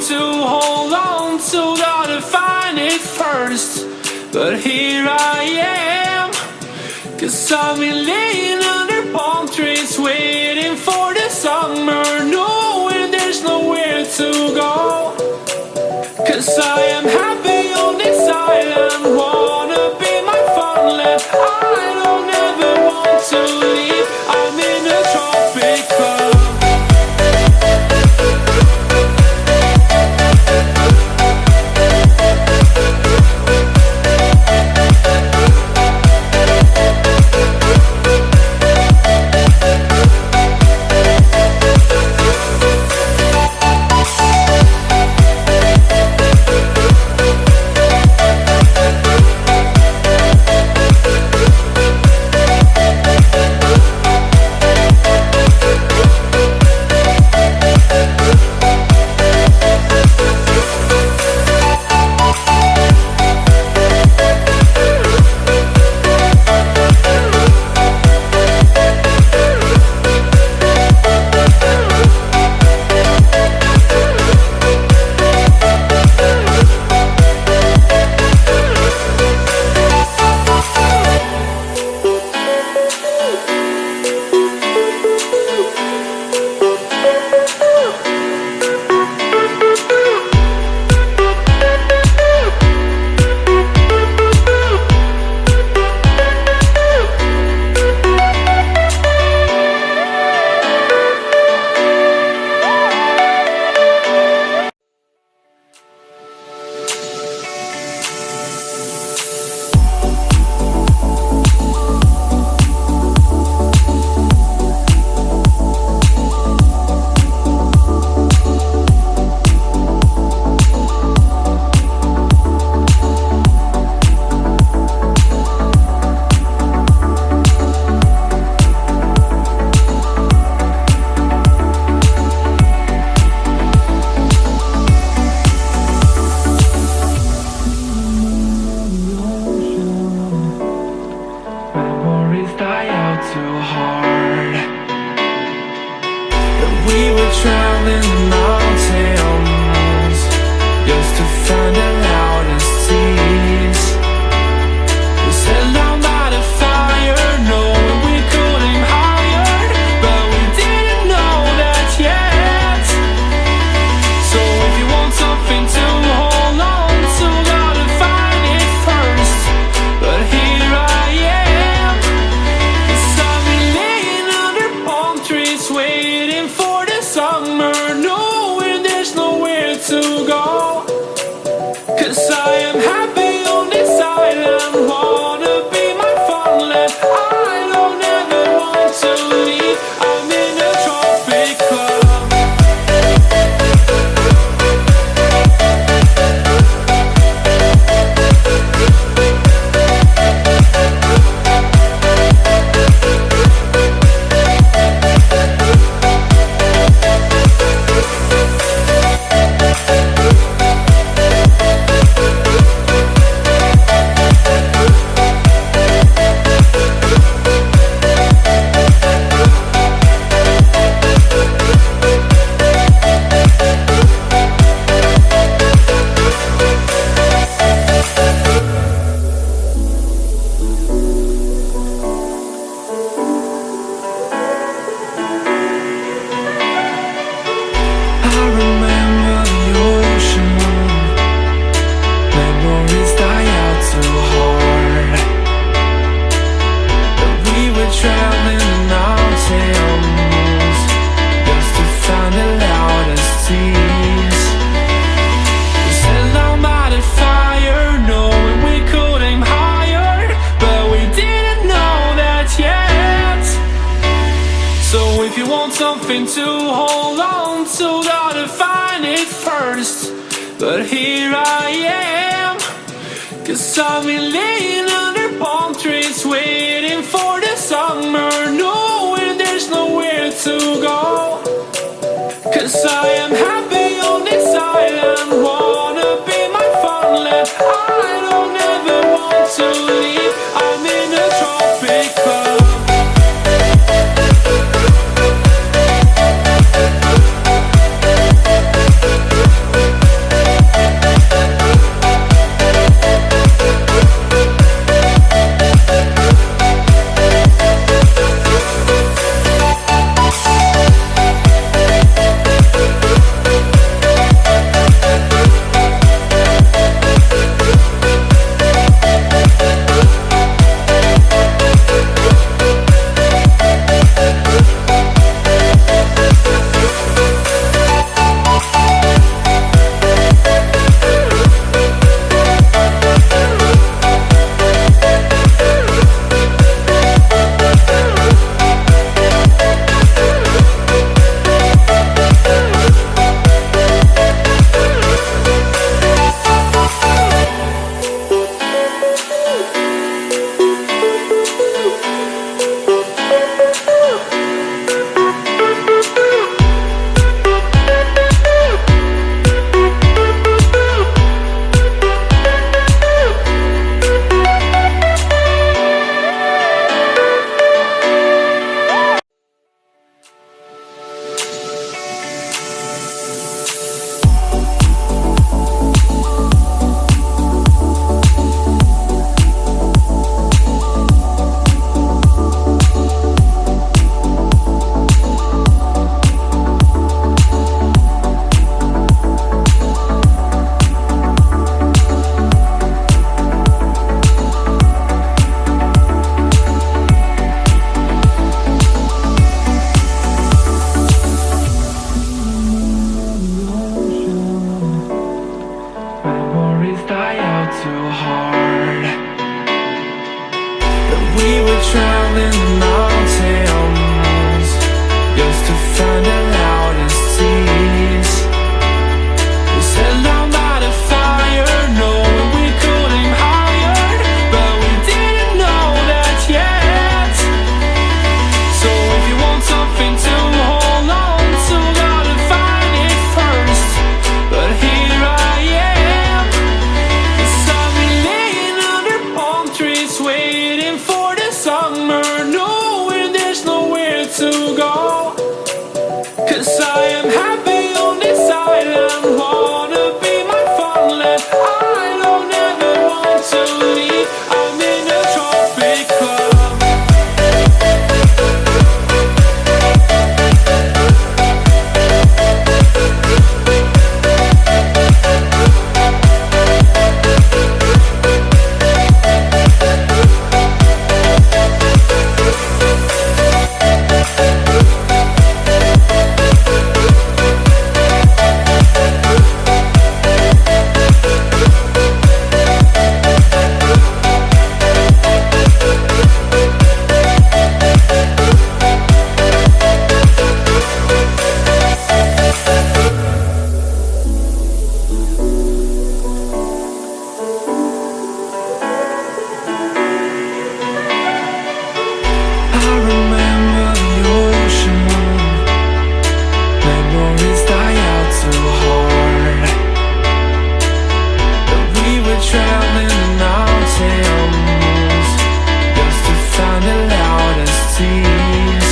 something to hold on to, gotta find it first. But here I am, 'cause I've been laying under palm trees, waiting for the summer, knowing there's nowhere to go. 'Cause I am happy on this island, wanna be my farmland. I don't ever want to leave, I'm in a tropic club. Something to hold on to, gotta find it first. But here I am, 'cause I've been laying under palm trees, waiting for the summer, knowing there's nowhere to go. 'Cause I am happy on this island, wanna be my farmland. I don't ever want to leave, I'm in a tropic club. too hard. But we were traveling the mountains just to find the loudest seas. We sat down by the fire, knowing we could aim higher, but we didn't know that yet. So if you want something to hold on to, gotta find it first. But here I am, 'cause I've been laying under palm trees, waiting for the summer, knowing there's nowhere to go. 'Cause I am happy on this island, wanna be my farmland. I don't ever want to leave, I'm in a tropic club. I remember the ocean moon, memories die out too hard. But we were traveling the mountains just to find the loudest seas.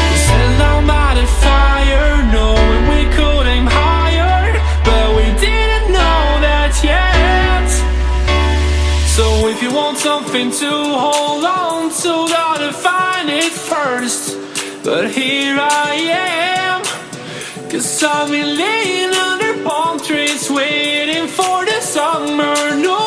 We sat down by the fire, knowing we could aim higher, but we didn't know that yet. So if you want something to hold on to, gotta find it first. But here I am, 'cause I've been laying under palm trees, waiting for the summer. No